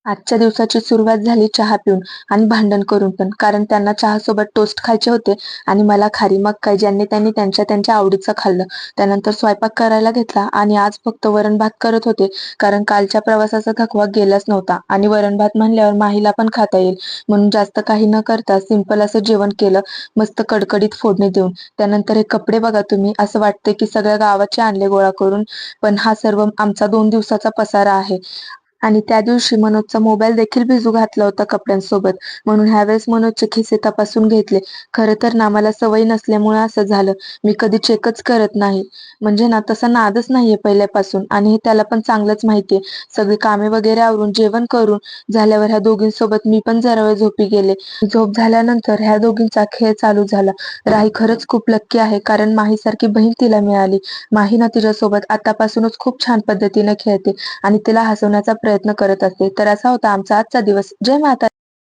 आजच्या दिवसाची सुरुवात झाली चहा पिऊन आणि भांडण करून पण. कारण त्यांना चहासोबत टोस्ट खायचे होते आणि मला खारी. मग काय ज्यांनी त्यांनी त्यांच्या त्यांच्या आवडीचं खाल्लं. त्यानंतर स्वयंपाक करायला घेतला आणि आज फक्त वरण भात करत होते. कारण कालच्या प्रवासाचा थकवा गेलाच नव्हता आणि वरण भात म्हणल्यावर माहीला पण खाता येईल म्हणून जास्त काही न करता सिंपल असं जेवण केलं, मस्त कडकडीत फोडणी देऊन. त्यानंतर हे कपडे बघा तुम्ही, असं वाटते की सगळ्या गावाचे आणले गोळा करून, पण हा सर्व आमचा 2 दिवसाचा पसारा आहे. आणि त्या दिवशी मनोजचा मोबाईल देखील भिजू घातला होता कपड्यांसोबत, म्हणून ह्यावेळेस मनोजचे खिसे तपासून घेतले. खरं तर ना मला सवय नसल्यामुळे असं झालं. मी कधी चेकच करत नाही. म्हणजे ना तसा नादच नाहीये पहिल्यापासून आणि हे त्याला पण चांगलंच माहितीये. सगळी कामे वगैरे आवरून जेवण करून झाल्यावर ह्या दोघींसोबत मी पण जरा वेळ झोपी गेले. झोप झाल्यानंतर ह्या दोघींचा खेळ चालू झाला. राही खरंच खूप लक्की आहे, कारण माहीसारखी बहीण तिला मिळाली. माही ना तिच्यासोबत आतापासूनच खूप छान पद्धतीने खेळते आणि तिला हसवण्याचा प्रयत्न करत असते. तर असा होता आमचा आजचा दिवस. जय माता